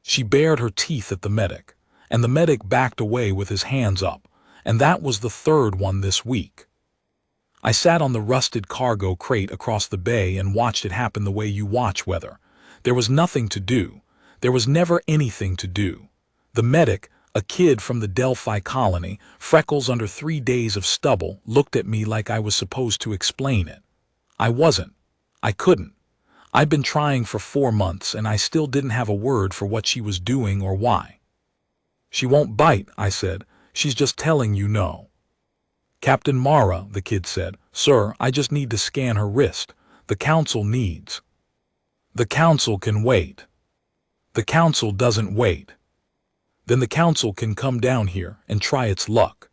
She bared her teeth at the medic, and the medic backed away with his hands up, and that was the third one this week. I sat on the rusted cargo crate across the bay and watched it happen the way you watch weather. There was nothing to do. There was never anything to do. The medic, a kid from the Delphi colony, freckles under 3 days of stubble, looked at me like I was supposed to explain it. I wasn't. I couldn't. I'd been trying for 4 months and I still didn't have a word for what she was doing or why. She won't bite, I said. She's just telling you no. Captain Mara, the kid said. Sir, I just need to scan her wrist. The council needs. The council can wait. The council doesn't wait. Then the council can come down here and try its luck.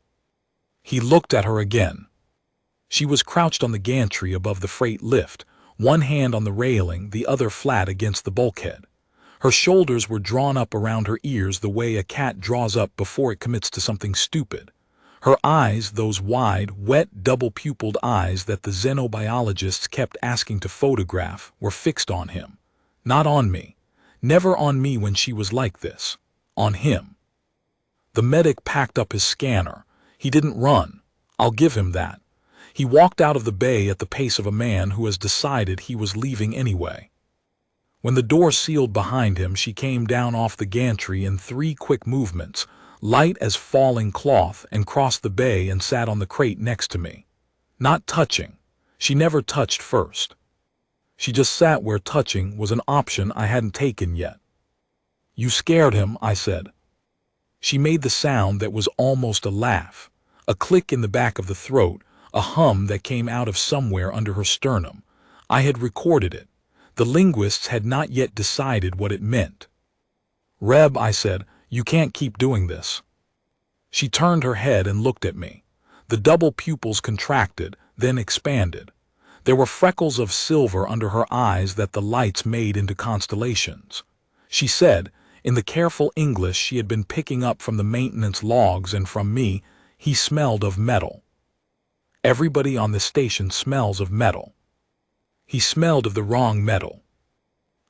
He looked at her again. She was crouched on the gantry above the freight lift, one hand on the railing, the other flat against the bulkhead. Her shoulders were drawn up around her ears the way a cat draws up before it commits to something stupid. Her eyes, those wide, wet, double-pupilled eyes that the xenobiologists kept asking to photograph, were fixed on him. Not on me. Never on me when she was like this. On him. The medic packed up his scanner. He didn't run. I'll give him that. He walked out of the bay at the pace of a man who has decided he was leaving anyway. When the door sealed behind him, she came down off the gantry in 3 quick movements, light as falling cloth, and crossed the bay and sat on the crate next to me. Not touching. She never touched first. She just sat where touching was an option I hadn't taken yet. You scared him, I said. She made the sound that was almost a laugh, a click in the back of the throat, a hum that came out of somewhere under her sternum. I had recorded it. The linguists had not yet decided what it meant. Reb, I said, you can't keep doing this. She turned her head and looked at me. The double pupils contracted, then expanded. There were freckles of silver under her eyes that the lights made into constellations. She said, in the careful English she had been picking up from the maintenance logs and from me, he smelled of metal. Everybody on the station smells of metal. He smelled of the wrong metal.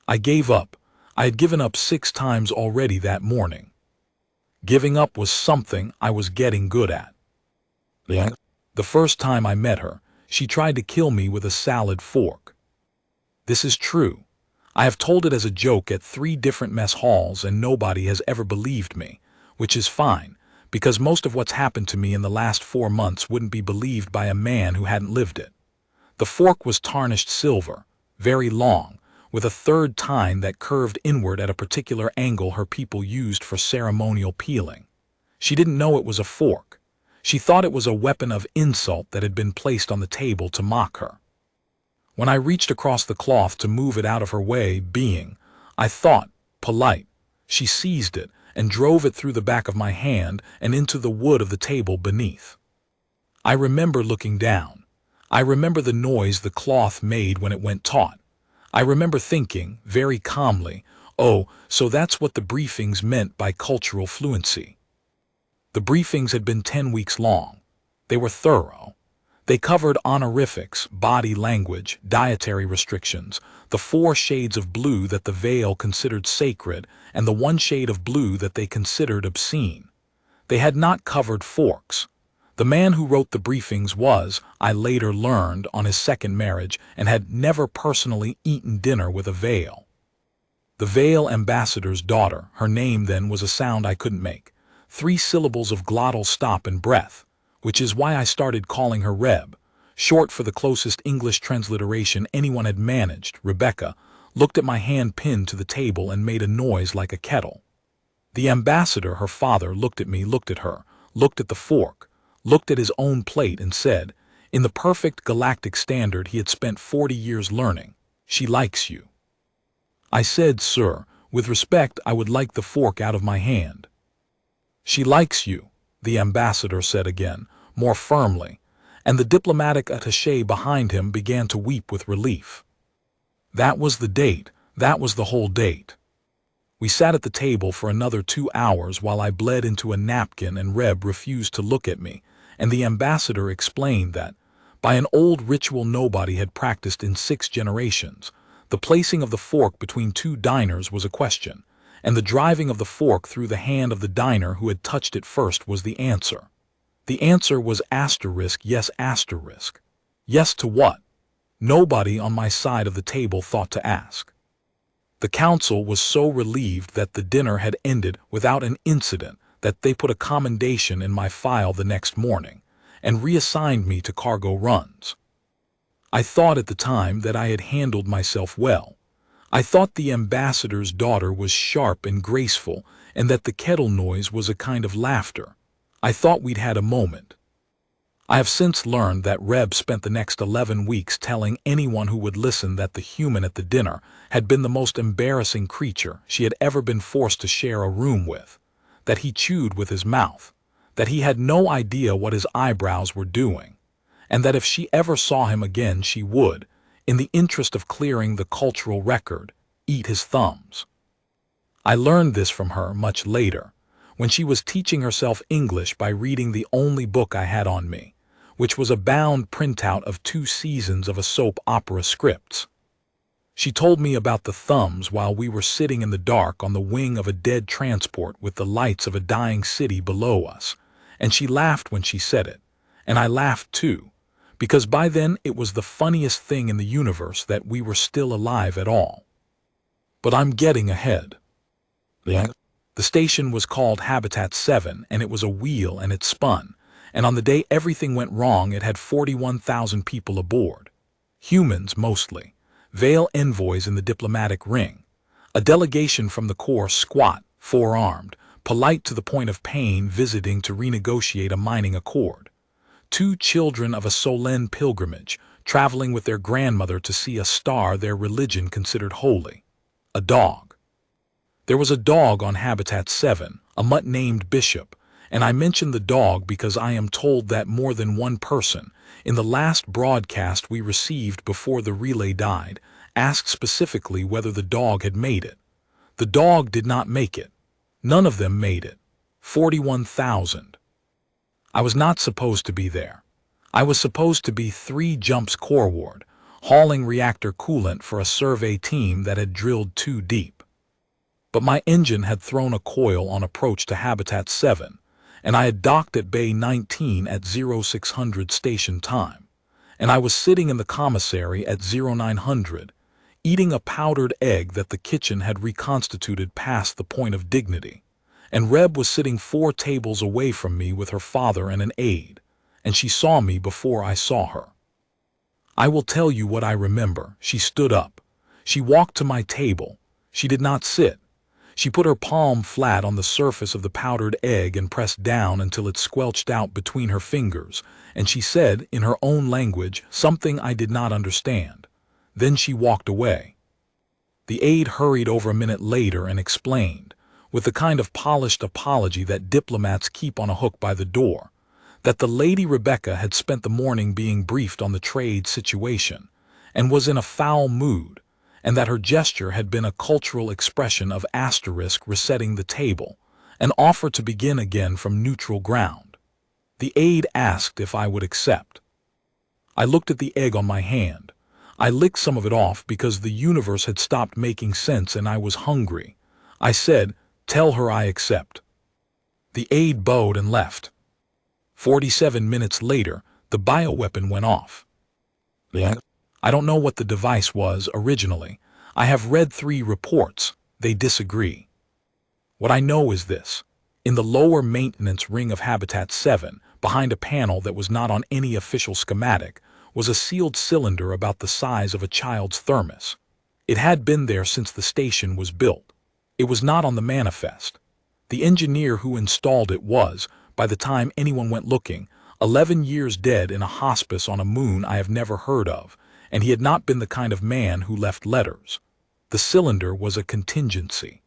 I gave up. I had given up 6 times already that morning. Giving up was something I was getting good at. The first time I met her, she tried to kill me with a salad fork. This is true. I have told it as a joke at 3 different mess halls and nobody has ever believed me, which is fine, because most of what's happened to me in the last 4 months wouldn't be believed by a man who hadn't lived it. The fork was tarnished silver, very long, with a third tine that curved inward at a particular angle her people used for ceremonial peeling. She didn't know it was a fork. She thought it was a weapon of insult that had been placed on the table to mock her. When I reached across the cloth to move it out of her way, being, I thought, polite, she seized it and drove it through the back of my hand and into the wood of the table beneath. I remember looking down. I remember the noise the cloth made when it went taut. I remember thinking, very calmly, oh, so that's what the briefings meant by cultural fluency. The briefings had been 10 weeks long. They were thorough. They covered honorifics, body language, dietary restrictions, the 4 shades of blue that the Veil considered sacred, and the 1 shade of blue that they considered obscene. They had not covered forks. The man who wrote the briefings was, I later learned, on his 2nd marriage and had never personally eaten dinner with a Veil. The Veil ambassador's daughter, her name then was a sound I couldn't make. 3 syllables of glottal stop and breath, which is why I started calling her Reb, short for the closest English transliteration anyone had managed. Rebecca looked at my hand pinned to the table and made a noise like a kettle. The ambassador, her father, looked at me, looked at her, looked at the fork, looked at his own plate and said, in the perfect galactic standard he had spent 40 years learning, she likes you. I said, sir, with respect, I would like the fork out of my hand. She likes you, the ambassador said again, more firmly, and the diplomatic attaché behind him began to weep with relief. That was the date, that was the whole date. We sat at the table for another 2 hours while I bled into a napkin and Reb refused to look at me, and the ambassador explained that, by an old ritual nobody had practiced in 6 generations, the placing of the fork between 2 diners was a question, and the driving of the fork through the hand of the diner who had touched it first was the answer. The answer was asterisk, yes asterisk. Yes to what? Nobody on my side of the table thought to ask. The council was so relieved that the dinner had ended without an incident that they put a commendation in my file the next morning and reassigned me to cargo runs. I thought at the time that I had handled myself well. I thought the ambassador's daughter was sharp and graceful and that the kettle noise was a kind of laughter. I thought we'd had a moment. I have since learned that Reb spent the next 11 weeks telling anyone who would listen that the human at the dinner had been the most embarrassing creature she had ever been forced to share a room with, that he chewed with his mouth, that he had no idea what his eyebrows were doing, and that if she ever saw him again she would, in the interest of clearing the cultural record, eat his thumbs. I learned this from her much later, when she was teaching herself English by reading the only book I had on me, which was a bound printout of 2 seasons of a soap opera scripts. She told me about the thumbs while we were sitting in the dark on the wing of a dead transport with the lights of a dying city below us, and she laughed when she said it, and I laughed too, because by then it was the funniest thing in the universe that we were still alive at all. But I'm getting ahead. The station was called Habitat 7, and it was a wheel and it spun, and on the day everything went wrong it had 41,000 people aboard. Humans mostly, Vale envoys in the diplomatic ring, a delegation from the Corps squat, four-armed, polite to the point of pain visiting to renegotiate a mining accord. 2 children of a solemn pilgrimage, traveling with their grandmother to see a star their religion considered holy. A dog. There was a dog on Habitat 7, a mutt named Bishop, and I mention the dog because I am told that more than one person, in the last broadcast we received before the relay died, asked specifically whether the dog had made it. The dog did not make it. None of them made it. 41,000. I was not supposed to be there. I was supposed to be 3 jumps coreward, hauling reactor coolant for a survey team that had drilled too deep. But my engine had thrown a coil on approach to Habitat 7, and I had docked at Bay 19 at 0600 station time, and I was sitting in the commissary at 0900, eating a powdered egg that the kitchen had reconstituted past the point of dignity, and Reb was sitting 4 tables away from me with her father and an aide, and she saw me before I saw her. I will tell you what I remember. She stood up. She walked to my table. She did not sit. She put her palm flat on the surface of the powdered egg and pressed down until it squelched out between her fingers, and she said, in her own language, something I did not understand. Then she walked away. The aide hurried over a minute later and explained, with the kind of polished apology that diplomats keep on a hook by the door, that the Lady Rebecca had spent the morning being briefed on the trade situation, and was in a foul mood, and that her gesture had been a cultural expression of asterisk resetting the table, an offer to begin again from neutral ground. The aide asked if I would accept. I looked at the egg on my hand. I licked some of it off because the universe had stopped making sense and I was hungry. I said, "Tell her I accept." The aide bowed and left. 47 minutes later, the bioweapon went off. I don't know what the device was originally. I have read 3 reports. They disagree. What I know is this. In the lower maintenance ring of Habitat 7, behind a panel that was not on any official schematic, was a sealed cylinder about the size of a child's thermos. It had been there since the station was built. It was not on the manifest. The engineer who installed it was, by the time anyone went looking, 11 years dead in a hospice on a moon I have never heard of, and he had not been the kind of man who left letters. The cylinder was a contingency.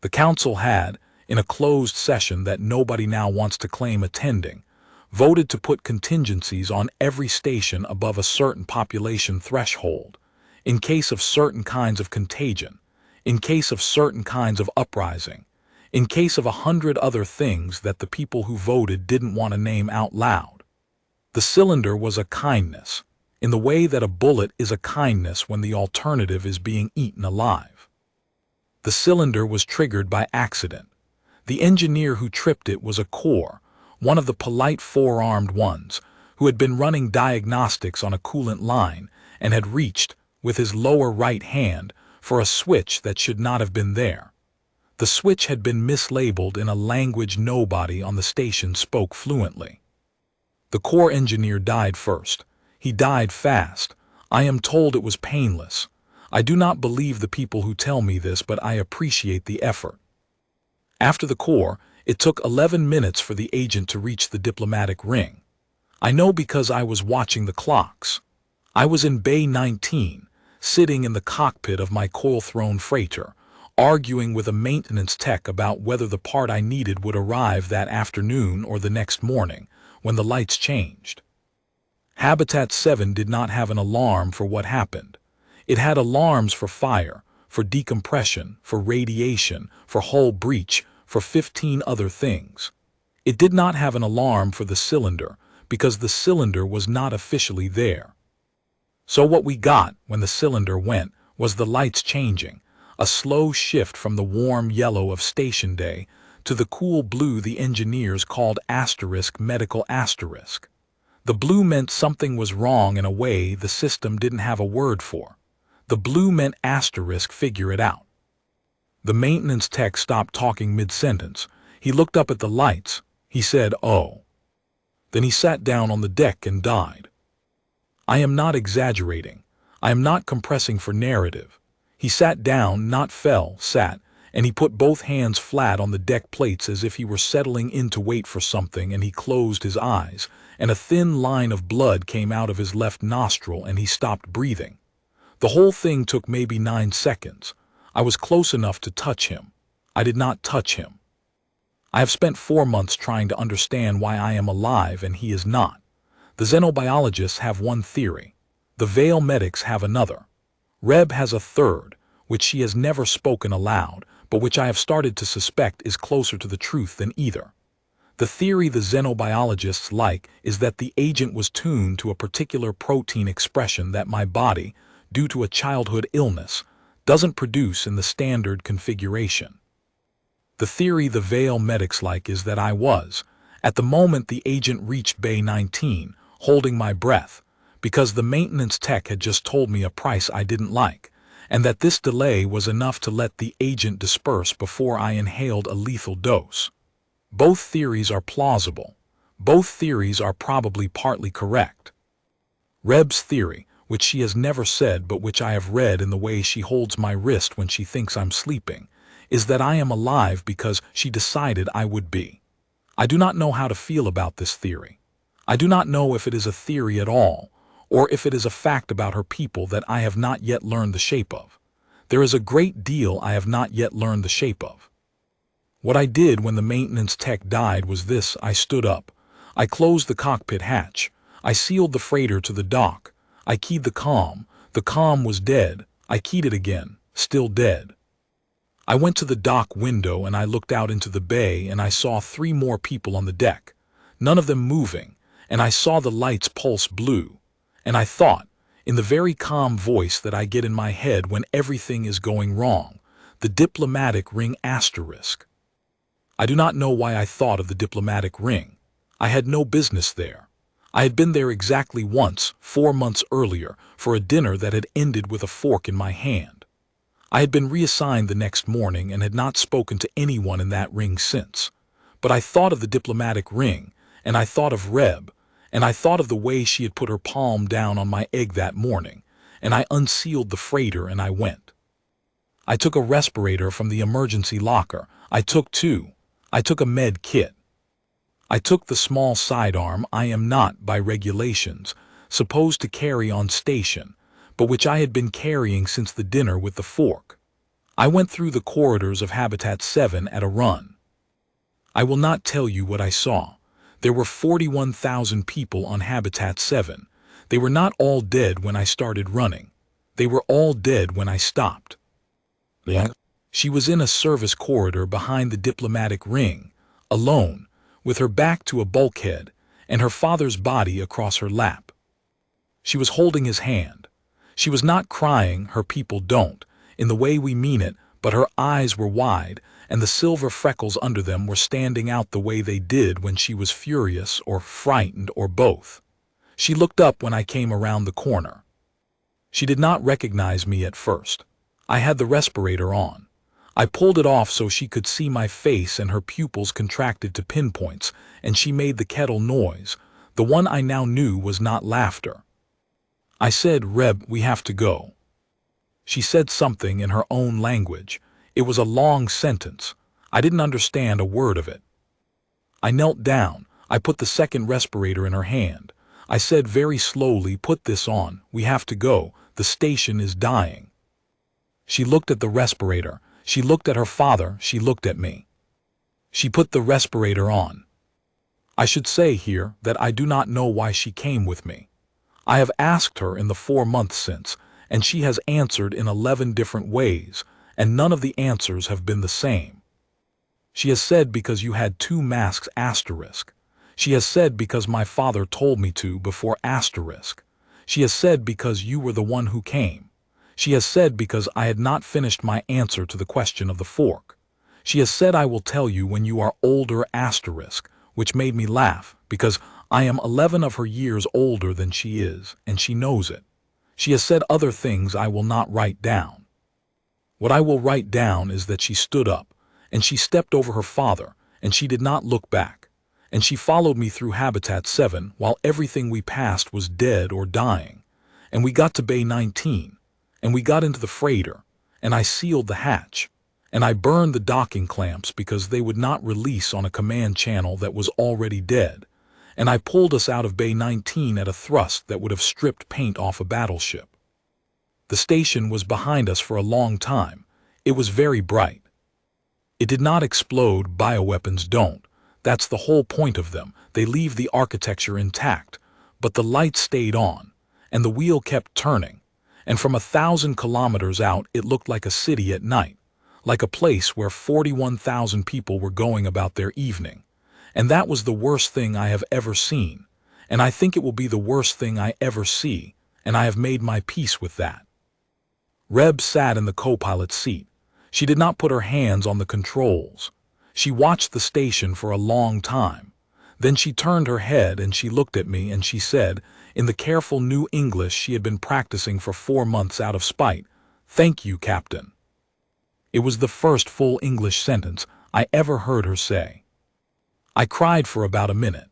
The council had, in a closed session that nobody now wants to claim attending, voted to put contingencies on every station above a certain population threshold, in case of certain kinds of contagion, in case of certain kinds of uprising, in case of 100 other things that the people who voted didn't want to name out loud. The cylinder was a kindness, in the way that a bullet is a kindness when the alternative is being eaten alive. The cylinder was triggered by accident. The engineer who tripped it was a core, one of the polite four-armed ones, who had been running diagnostics on a coolant line and had reached, with his lower right hand, for a switch that should not have been there. The switch had been mislabeled in a language nobody on the station spoke fluently. The core engineer died first. He died fast. I am told it was painless. I do not believe the people who tell me this, but I appreciate the effort. After the core, it took 11 minutes for the agent to reach the diplomatic ring. I know because I was watching the clocks. I was in Bay 19, sitting in the cockpit of my coil-thrown freighter, arguing with a maintenance tech about whether the part I needed would arrive that afternoon or the next morning, when the lights changed. Habitat 7 did not have an alarm for what happened. It had alarms for fire, for decompression, for radiation, for hull breach, for 15 other things. It did not have an alarm for the cylinder, because the cylinder was not officially there. So what we got when the cylinder went was the lights changing, a slow shift from the warm yellow of station day to the cool blue the engineers called *medical*. The blue meant something was wrong in a way the system didn't have a word for. The blue meant *figure it out. The maintenance tech stopped talking mid-sentence. He looked up at the lights. He said, "Oh." Then he sat down on the deck and died. I am not exaggerating. I am not compressing for narrative. He sat down, not fell, sat, and he put both hands flat on the deck plates as if he were settling in to wait for something, and he closed his eyes, and a thin line of blood came out of his left nostril and he stopped breathing. The whole thing took maybe 9 seconds. I was close enough to touch him. I did not touch him. I have spent 4 months trying to understand why I am alive and he is not. The xenobiologists have one theory. The Vale medics have another. Reb has a third, which she has never spoken aloud, but which I have started to suspect is closer to the truth than either. The theory the xenobiologists like is that the agent was tuned to a particular protein expression that my body, due to a childhood illness, doesn't produce in the standard configuration. The theory the Vale medics like is that I was, at the moment the agent reached Bay 19, holding my breath, because the maintenance tech had just told me a price I didn't like, and that this delay was enough to let the agent disperse before I inhaled a lethal dose. Both theories are plausible. Both theories are probably partly correct. Reb's theory, which she has never said but which I have read in the way she holds my wrist when she thinks I'm sleeping, is that I am alive because she decided I would be. I do not know how to feel about this theory. I do not know if it is a theory at all, or if it is a fact about her people that I have not yet learned the shape of. There is a great deal I have not yet learned the shape of. What I did when the maintenance tech died was this: I stood up. I closed the cockpit hatch. I sealed the freighter to the dock. I keyed the comm. The comm was dead. I keyed it again. Still dead. I went to the dock window and I looked out into the bay and I saw 3 more people on the deck, none of them moving, and I saw the lights pulse blue. And I thought, in the very calm voice that I get in my head when everything is going wrong, the diplomatic ring asterisk. I do not know why I thought of the diplomatic ring. I had no business there. I had been there exactly once, 4 months earlier, for a dinner that had ended with a fork in my hand. I had been reassigned the next morning and had not spoken to anyone in that ring since. But I thought of the diplomatic ring, and I thought of Reb, and I thought of the way she had put her palm down on my egg that morning, and I unsealed the freighter and I went. I took a respirator from the emergency locker. I took 2. I took a med kit. I took the small sidearm I am not, by regulations, supposed to carry on station, but which I had been carrying since the dinner with the fork. I went through the corridors of Habitat 7 at a run. I will not tell you what I saw. There were 41,000 people on Habitat 7. They were not all dead when I started running. They were all dead when I stopped. She was in a service corridor behind the diplomatic ring, alone, with her back to a bulkhead, and her father's body across her lap. She was holding his hand. She was not crying, her people don't, in the way we mean it, but her eyes were wide, and the silver freckles under them were standing out the way they did when she was furious or frightened or both. She looked up when I came around the corner. She did not recognize me at first. I had the respirator on. I pulled it off so she could see my face, and her pupils contracted to pinpoints, and she made the kettle noise. The one I now knew was not laughter. I said, "Reb, we have to go." She said something in her own language. It was a long sentence. I didn't understand a word of it. I knelt down. I put the second respirator in her hand. I said very slowly, "Put this on. We have to go. The station is dying." She looked at the respirator. She looked at her father. She looked at me. She put the respirator on. I should say here that I do not know why she came with me. I have asked her in the 4 months since, and she has answered in 11 different ways, and none of the answers have been the same. She has said because you had 2 masks asterisk. She has said because my father told me to before asterisk. She has said because you were the one who came. She has said because I had not finished my answer to the question of the fork. She has said I will tell you when you are older asterisk, which made me laugh because I am 11 of her years older than she is, and she knows it. She has said other things I will not write down. What I will write down is that she stood up, and she stepped over her father, and she did not look back, and she followed me through Habitat 7 while everything we passed was dead or dying, and we got to Bay 19, and we got into the freighter, and I sealed the hatch, and I burned the docking clamps because they would not release on a command channel that was already dead, and I pulled us out of Bay 19 at a thrust that would have stripped paint off a battleship. The station was behind us for a long time. It was very bright. It did not explode. Bioweapons don't. That's the whole point of them. They leave the architecture intact. But the lights stayed on, and the wheel kept turning, and from 1,000 kilometers out it looked like a city at night, like a place where 41,000 people were going about their evening. And that was the worst thing I have ever seen, and I think it will be the worst thing I ever see, and I have made my peace with that. Reb sat in the co-pilot's seat. She did not put her hands on the controls. She watched the station for a long time. Then she turned her head and she looked at me and she said, in the careful new English she had been practicing for 4 months out of spite, "Thank you, Captain." It was the first full English sentence I ever heard her say. I cried for about a minute.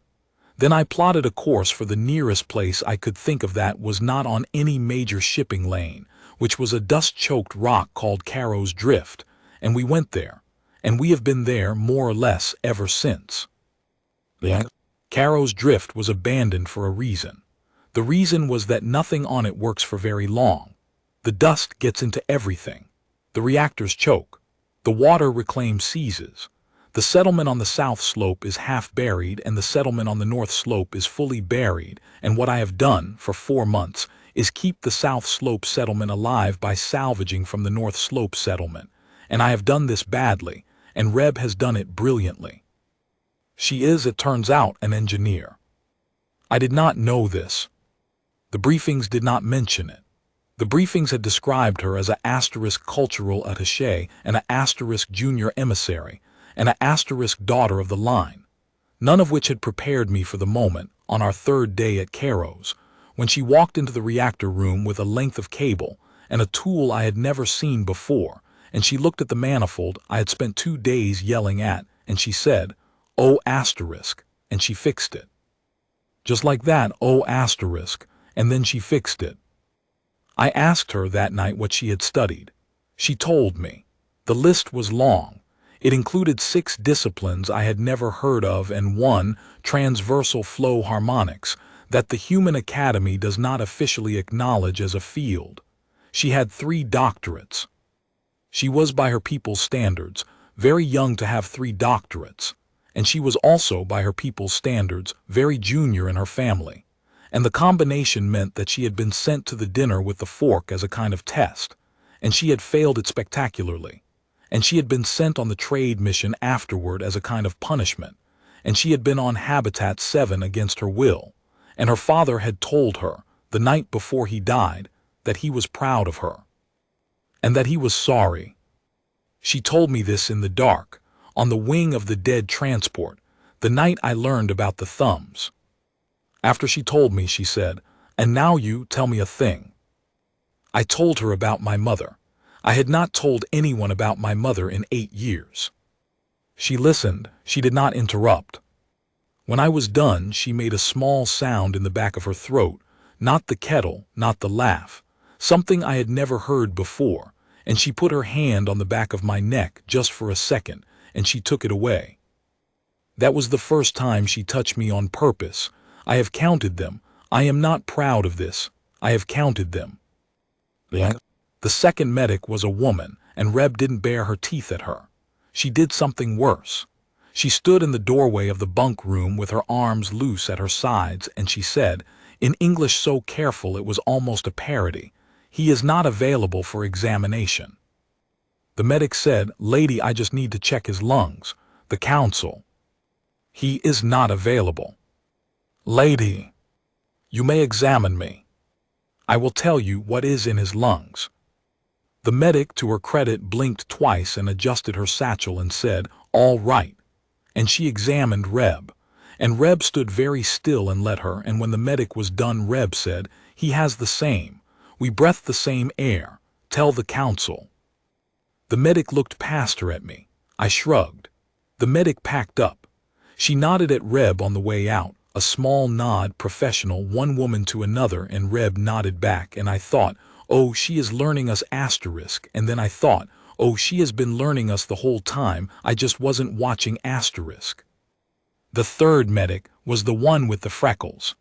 Then I plotted a course for the nearest place I could think of that was not on any major shipping lane, which was a dust-choked rock called Carrow's Drift, and we went there, and we have been there more or less ever since. Carrow's Drift was abandoned for a reason. The reason was that nothing on it works for very long. The dust gets into everything. The reactors choke. The water reclaims seizes. The settlement on the south slope is half buried and the settlement on the north slope is fully buried, and what I have done for 4 months is keep the south slope settlement alive by salvaging from the north slope settlement, and I have done this badly, and Reb has done it brilliantly. She is, it turns out, an engineer. I did not know this. The briefings did not mention it. The briefings had described her as a asterisk cultural attaché and a asterisk junior emissary, and a asterisk daughter of the line, none of which had prepared me for the moment, on our 3rd day at Carrow's, when she walked into the reactor room with a length of cable and a tool I had never seen before, and she looked at the manifold I had spent 2 days yelling at, and she said, "Oh, asterisk," and she fixed it. Just like that, "Oh, asterisk," and then she fixed it. I asked her that night what she had studied. She told me. The list was long. It included 6 disciplines I had never heard of and 1, transversal flow harmonics, that the Human Academy does not officially acknowledge as a field. She had 3 doctorates. She was, by her people's standards, very young to have 3 doctorates, and she was also, by her people's standards, very junior in her family, and the combination meant that she had been sent to the dinner with the fork as a kind of test, and she had failed it spectacularly. And she had been sent on the trade mission afterward as a kind of punishment, and she had been on Habitat 7 against her will, and her father had told her, the night before he died, that he was proud of her, and that he was sorry. She told me this in the dark, on the wing of the dead transport, the night I learned about the thumbs. After she told me, she said, "And now you tell me a thing." I told her about my mother. I had not told anyone about my mother in 8 years. She listened. She did not interrupt. When I was done, she made a small sound in the back of her throat, not the kettle, not the laugh, something I had never heard before, and she put her hand on the back of my neck just for a second, and she took it away. That was the first time she touched me on purpose. I have counted them. I am not proud of this. I have counted them. The second medic was a woman, and Reb didn't bare her teeth at her. She did something worse. She stood in the doorway of the bunk room with her arms loose at her sides, and she said, in English so careful it was almost a parody, "He is not available for examination." The medic said, "Lady, I just need to check his lungs." The counsel, "He is not available." "Lady, you may examine me. I will tell you what is in his lungs." The medic, to her credit, blinked twice and adjusted her satchel and said, "All right." And she examined Reb. And Reb stood very still and let her, and when the medic was done, Reb said, "He has the same. We breathe the same air. Tell the counsel." The medic looked past her at me. I shrugged. The medic packed up. She nodded at Reb on the way out, a small nod, professional, one woman to another, and Reb nodded back, and I thought, oh, she is learning us asterisk, and then I thought, oh, she has been learning us the whole time, I just wasn't watching asterisk. The third medic was the one with the freckles.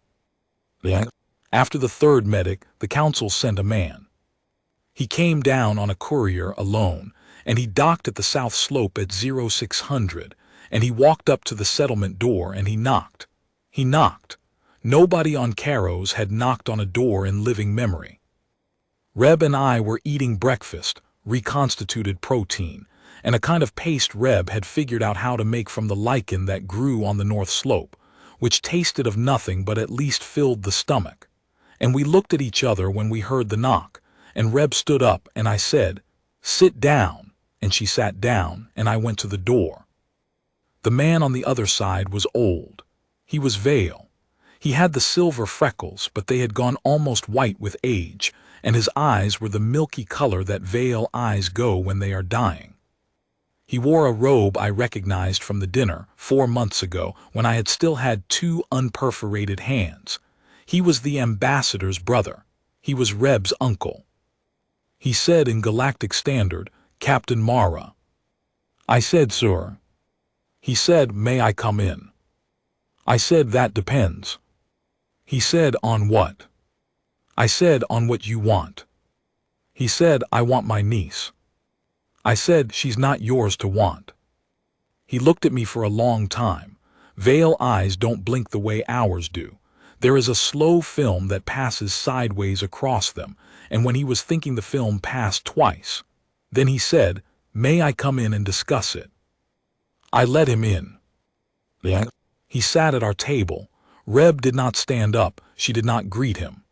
After the third medic, the council sent a man. He came down on a courier alone, and he docked at the south slope at 0600, and he walked up to the settlement door and he knocked. He knocked. Nobody on Caros had knocked on a door in living memory. Reb and I were eating breakfast, reconstituted protein, and a kind of paste Reb had figured out how to make from the lichen that grew on the north slope, which tasted of nothing but at least filled the stomach. And we looked at each other when we heard the knock, and Reb stood up and I said, "Sit down," and she sat down, and I went to the door. The man on the other side was old. He was Vale. He had the silver freckles, but they had gone almost white with age, and his eyes were the milky color that Vale eyes go when they are dying. He wore a robe I recognized from the dinner 4 months ago when I had still had 2 unperforated hands. He was the ambassador's brother. He was Reb's uncle. He said in Galactic Standard, "Captain Mara." I said, "Sir." He said, "May I come in?" I said, "That depends." He said, "On what?" I said, "On what you want." He said, "I want my niece." I said, "She's not yours to want." He looked at me for a long time. Vale eyes don't blink the way ours do. There is a slow film that passes sideways across them, and when he was thinking the film passed twice. Then he said, "May I come in and discuss it?" I let him in. He sat at our table. Reb did not stand up. She did not greet him.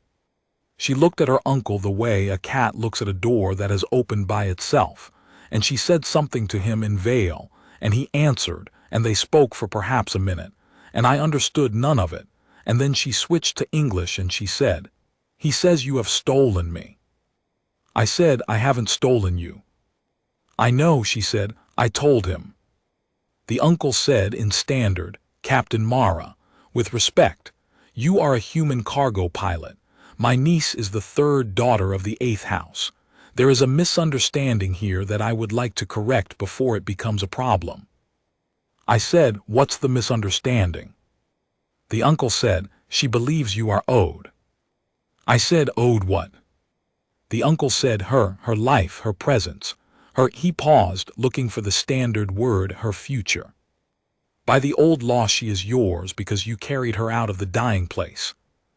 She looked at her uncle the way a cat looks at a door that has opened by itself, and she said something to him in Vale, and he answered, and they spoke for perhaps a minute, and I understood none of it, and then she switched to English and she said, "He says you have stolen me." I said, "I haven't stolen you." "I know," she said, "I told him." The uncle said in Standard, "Captain Mara, with respect, you are a human cargo pilot. My niece is the 3rd daughter of the 8th house. There is a misunderstanding here that I would like to correct before it becomes a problem." I said, "What's the misunderstanding?" The uncle said, "She believes you are owed." I said, "Owed what?" The uncle said, her life, her presence, he paused, looking for the standard word, her future. By the old law she is yours because you carried her out of the dying place.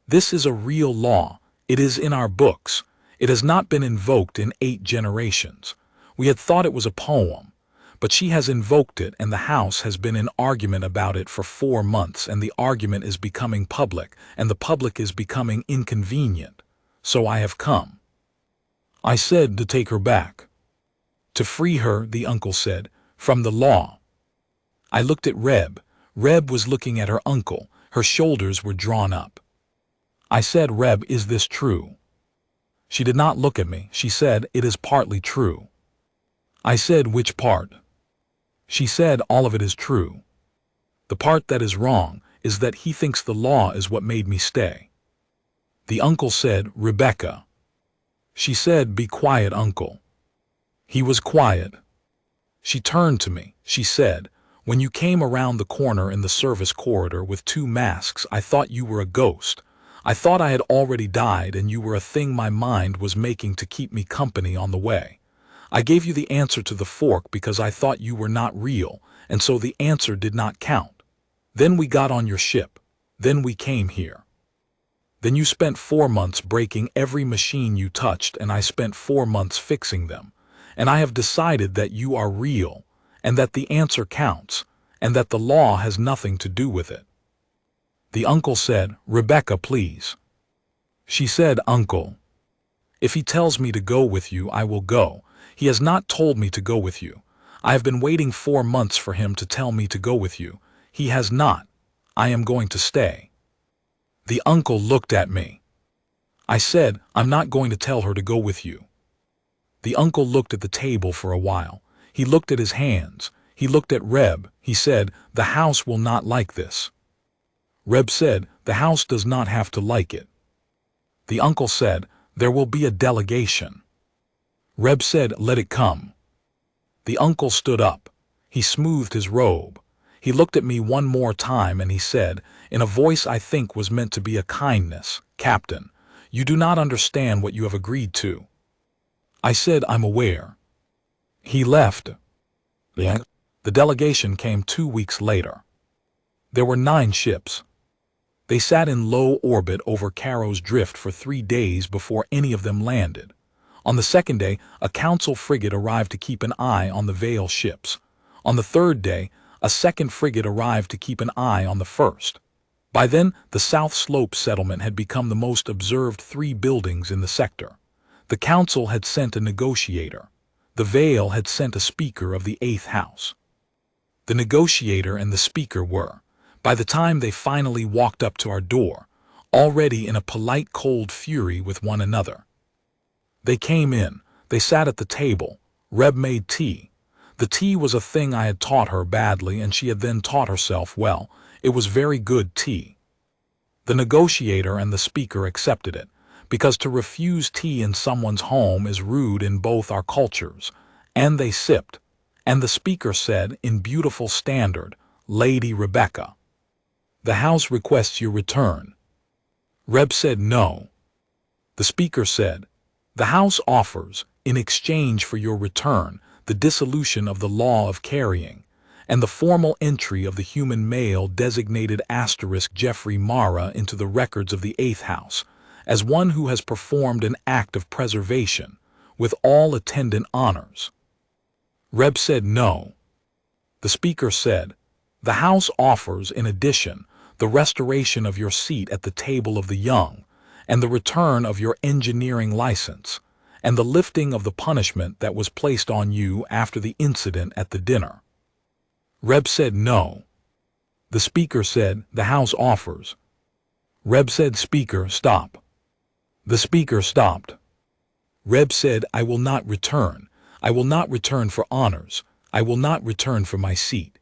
This is a real law. It is in our books. It has not been invoked in 8 generations. We had thought it was a poem, but she has invoked it, and the house has been in argument about it for 4 months, and the argument is becoming public, and the public is becoming inconvenient. So I have come. I said to take her back. To free her, the uncle said, from the law. I looked at Reb. Reb was looking at her uncle. Her shoulders were drawn up. I said, Reb, is this true? She did not look at me. She said, it is partly true. I said, which part? She said, all of it is true. The part that is wrong is that he thinks the law is what made me stay. The uncle said, Rebecca. She said, be quiet, uncle. He was quiet. She turned to me. She said, when you came around the corner in the service corridor with 2 masks, I thought you were a ghost. I thought I had already died and you were a thing my mind was making to keep me company on the way. I gave you the answer to the fork because I thought you were not real, and so the answer did not count. Then we got on your ship. Then we came here. Then you spent 4 months breaking every machine you touched, and I spent 4 months fixing them. And I have decided that you are real, and that the answer counts, and that the law has nothing to do with it. The uncle said, Rebecca, please. She said, Uncle, if he tells me to go with you, I will go. He has not told me to go with you. I have been waiting 4 months for him to tell me to go with you. He has not. I am going to stay. The uncle looked at me. I said, I'm not going to tell her to go with you. The uncle looked at the table for a while. He looked at his hands. He looked at Reb. He said, the house will not like this. Reb said, the house does not have to like it. The uncle said, there will be a delegation. Reb said, let it come. The uncle stood up. He smoothed his robe. He looked at me one more time and he said, in a voice I think was meant to be a kindness, Captain, you do not understand what you have agreed to. I said, I'm aware. He left. The delegation came 2 weeks later. There were 9 ships. They sat in low orbit over Caro's Drift for 3 days before any of them landed. On the 2nd day, a council frigate arrived to keep an eye on the Vale ships. On the 3rd day, a 2nd frigate arrived to keep an eye on the 1st. By then, the South Slope settlement had become the most observed 3 buildings in the sector. The council had sent a negotiator. The Vale had sent a speaker of the 8th house. The negotiator and the speaker were, by the time they finally walked up to our door, already in a polite cold fury with one another. They came in. They sat at the table. Reb made tea. The tea was a thing I had taught her badly, and she had then taught herself well. It was very good tea. The negotiator and the speaker accepted it, because to refuse tea in someone's home is rude in both our cultures. And they sipped. And the speaker said, in beautiful standard, Lady Rebecca, the house requests your return. Reb said no. The speaker said, the house offers, in exchange for your return, the dissolution of the law of carrying, and the formal entry of the human male designated * Jeffrey Mara into the records of the 8th house, as one who has performed an act of preservation, with all attendant honors. Reb said no. The speaker said, the house offers, in addition, the restoration of your seat at the table of the young, and the return of your engineering license, and the lifting of the punishment that was placed on you after the incident at the dinner. Reb said no. The speaker said, the house offers. Reb said, speaker, stop. The speaker stopped. Reb said, I will not return. I will not return for honors. I will not return for my seat.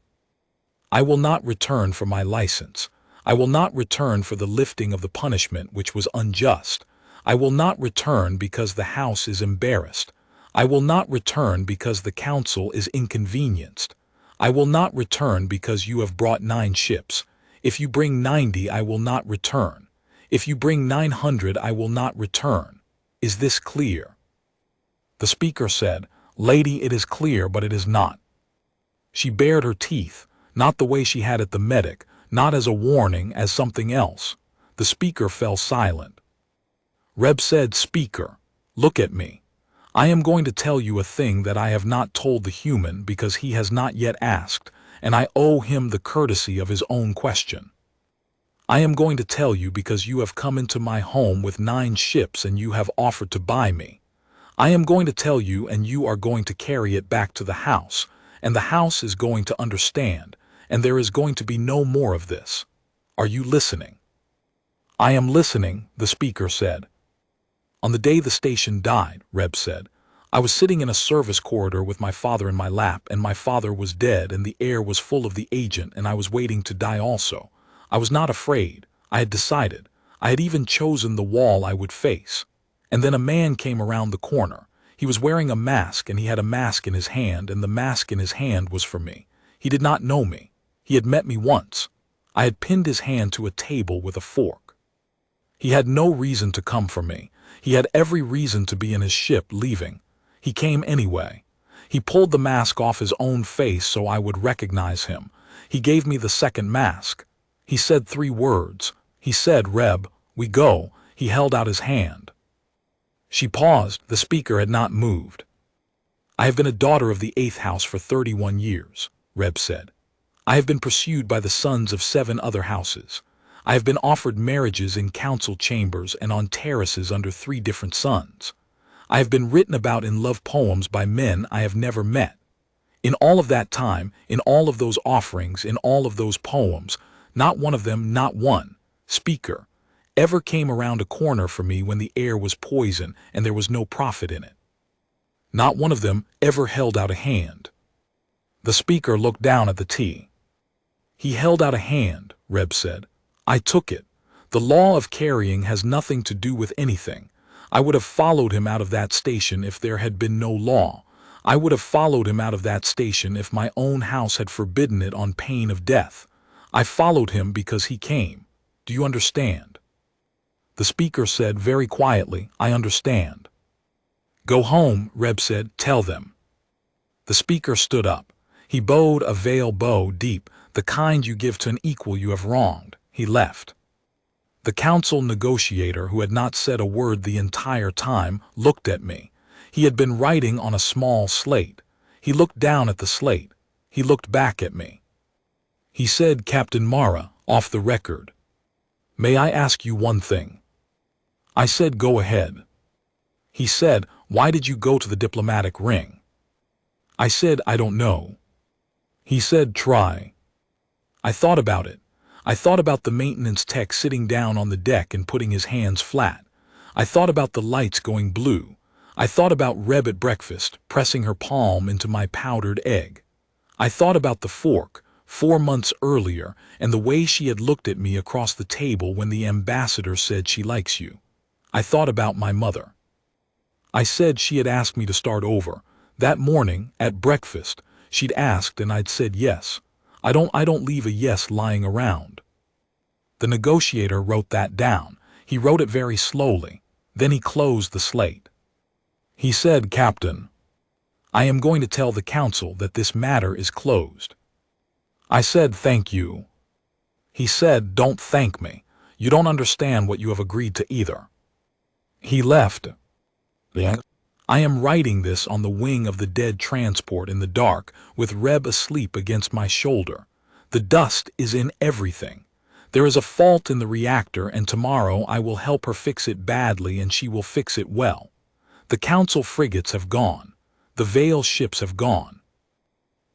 I will not return for my license. I will not return for the lifting of the punishment which was unjust. I will not return because the house is embarrassed. I will not return because the council is inconvenienced. I will not return because you have brought 9 ships. If you bring 90, I will not return. If you bring 900, I will not return. Is this clear? The speaker said, Lady, it is clear, but it is not. She bared her teeth, not the way she had at the medic, not as a warning, as something else. The speaker fell silent. Reb said, Speaker, look at me. I am going to tell you a thing that I have not told the human because he has not yet asked, and I owe him the courtesy of his own question. I am going to tell you because you have come into my home with 9 ships and you have offered to buy me. I am going to tell you, and you are going to carry it back to the house, and the house is going to understand, and there is going to be no more of this. Are you listening?" "I am listening," the speaker said. "On the day the station died," Reb said, "I was sitting in a service corridor with my father in my lap, and my father was dead, and the air was full of the agent, and I was waiting to die also. I was not afraid. I had decided. I had even chosen the wall I would face. And then a man came around the corner. He was wearing a mask, and he had a mask in his hand, and the mask in his hand was for me. He did not know me. He had met me once. I had pinned his hand to a table with a fork. He had no reason to come for me. He had every reason to be in his ship leaving. He came anyway. He pulled the mask off his own face so I would recognize him. He gave me the second mask. He said 3 words. He said, 'Reb, we go.' He held out his hand." She paused. The speaker had not moved. "I have been a daughter of the 8th house for 31 years, Reb said. "I have been pursued by the sons of 7 other houses. I have been offered marriages in council chambers and on terraces under 3 different suns. I have been written about in love poems by men I have never met. In all of that time, in all of those offerings, in all of those poems, not one of them, not one, speaker, ever came around a corner for me when the air was poison and there was no profit in it. Not one of them ever held out a hand." The speaker looked down at the tea. "He held out a hand," Reb said. "I took it. The law of carrying has nothing to do with anything. I would have followed him out of that station if there had been no law. I would have followed him out of that station if my own house had forbidden it on pain of death. I followed him because he came. Do you understand?" The speaker said very quietly, "I understand." "Go home," Reb said, "tell them." The speaker stood up. He bowed a veil bow deep, the kind you give to an equal you have wronged. He left. The council negotiator, who had not said a word the entire time, looked at me. He had been writing on a small slate. He looked down at the slate. He looked back at me. He said, "Captain Mara, off the record. May I ask you one thing?" I said, "Go ahead." He said, "Why did you go to the diplomatic ring?" I said, "I don't know." He said, "Try." I thought about it. I thought about the maintenance tech sitting down on the deck and putting his hands flat. I thought about the lights going blue. I thought about Reb at breakfast, pressing her palm into my powdered egg. I thought about the fork, 4 months earlier, and the way she had looked at me across the table when the ambassador said she likes you. I thought about my mother. I said she had asked me to start over. That morning, at breakfast, she'd asked and I'd said yes. I don't leave a yes lying around. The negotiator wrote that down. He wrote it very slowly. Then he closed the slate. He said, "Captain, I am going to tell the council that this matter is closed." I said, "Thank you." He said, "Don't thank me. You don't understand what you have agreed to either." He left. I am writing this on the wing of the dead transport in the dark, with Reb asleep against my shoulder. The dust is in everything. There is a fault in the reactor, and tomorrow I will help her fix it badly, and she will fix it well. The council frigates have gone. The Vale ships have gone.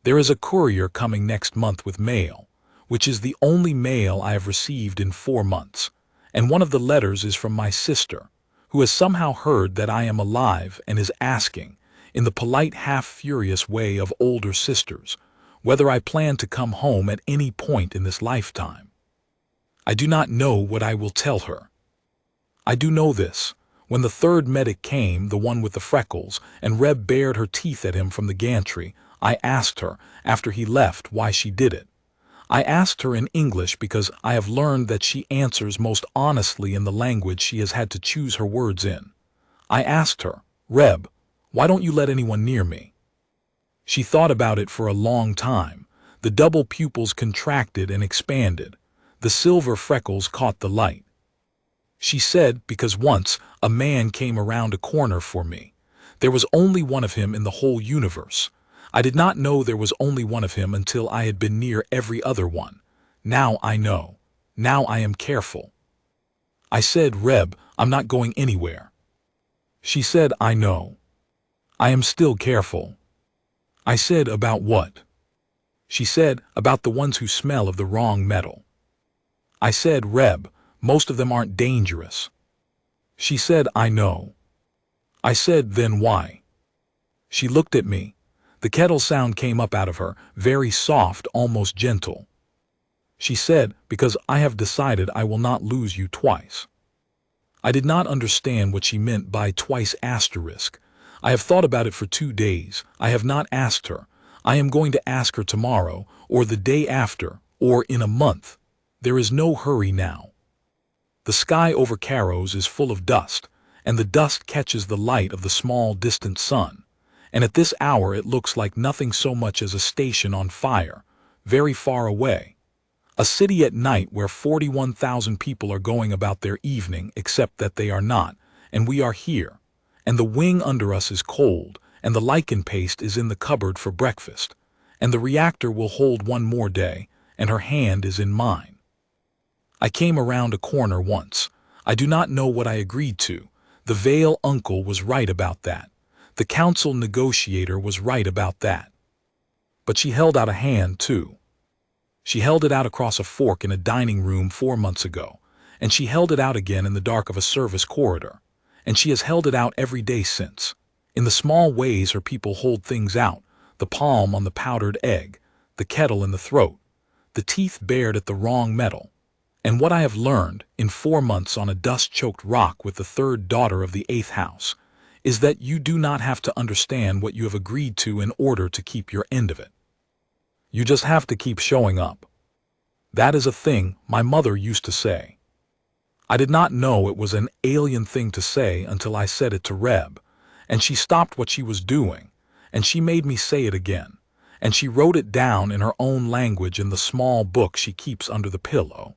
There is a courier coming next month with mail, which is the only mail I have received in 4 months, and one of the letters is from my sister, who has somehow heard that I am alive and is asking, in the polite half-furious way of older sisters, whether I plan to come home at any point in this lifetime. I do not know what I will tell her. I do know this. When the 3rd medic came, the one with the freckles, and Reb bared her teeth at him from the gantry, I asked her, after he left, why she did it. I asked her in English because I have learned that she answers most honestly in the language she has had to choose her words in. I asked her, "Reb, why don't you let anyone near me?" She thought about it for a long time. The double pupils contracted and expanded. The silver freckles caught the light. She said, "Because once a man came around a corner for me. There was only one of him in the whole universe. I did not know there was only one of him until I had been near every other one. Now I know. Now I am careful." I said, "Reb, I'm not going anywhere." She said, "I know." I am still careful. I said, about what? She said, about the ones who smell of the wrong metal. I said, Reb, most of them aren't dangerous. She said, I know. I said, then why? She looked at me. The kettle sound came up out of her, very soft, almost gentle. She said, because I have decided I will not lose you twice. I did not understand what she meant by twice asterisk. I have thought about it for 2 days. I have not asked her. I am going to ask her tomorrow, or the day after, or in a month. There is no hurry now. The sky over Caros is full of dust, and the dust catches the light of the small distant sun. And at this hour it looks like nothing so much as a station on fire, very far away. A city at night where 41,000 people are going about their evening, except that they are not, and we are here. And the wing under us is cold, and the lichen paste is in the cupboard for breakfast. And the reactor will hold one more day, and her hand is in mine. I came around a corner once. I do not know what I agreed to. The Vale uncle was right about that. The council negotiator was right about that. But she held out a hand, too. She held it out across a fork in a dining room 4 months ago, and she held it out again in the dark of a service corridor, and she has held it out every day since. In the small ways her people hold things out, the palm on the powdered egg, the kettle in the throat, the teeth bared at the wrong metal. And what I have learned, in 4 months on a dust-choked rock with the third daughter of the 8th house, is that you do not have to understand what you have agreed to in order to keep your end of it. You just have to keep showing up. That is a thing my mother used to say. I did not know it was an alien thing to say until I said it to Reb, and she stopped what she was doing, and she made me say it again, and she wrote it down in her own language in the small book she keeps under the pillow.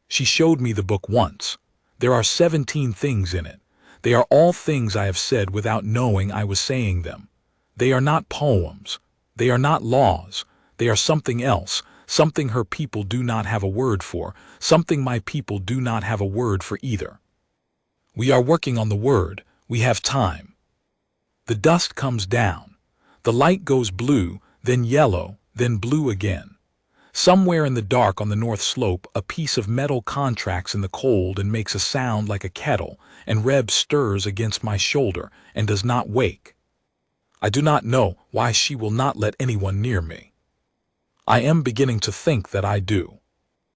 She showed me the book once. There are 17 things in it. They are all things I have said without knowing I was saying them. They are not poems. They are not laws. They are something else, something her people do not have a word for, something my people do not have a word for either. We are working on the word. We have time. The dust comes down. The light goes blue, then yellow, then blue again. Somewhere in the dark on the north slope, a piece of metal contracts in the cold and makes a sound like a kettle, and Reb stirs against my shoulder and does not wake. I do not know why she will not let anyone near me. I am beginning to think that I do.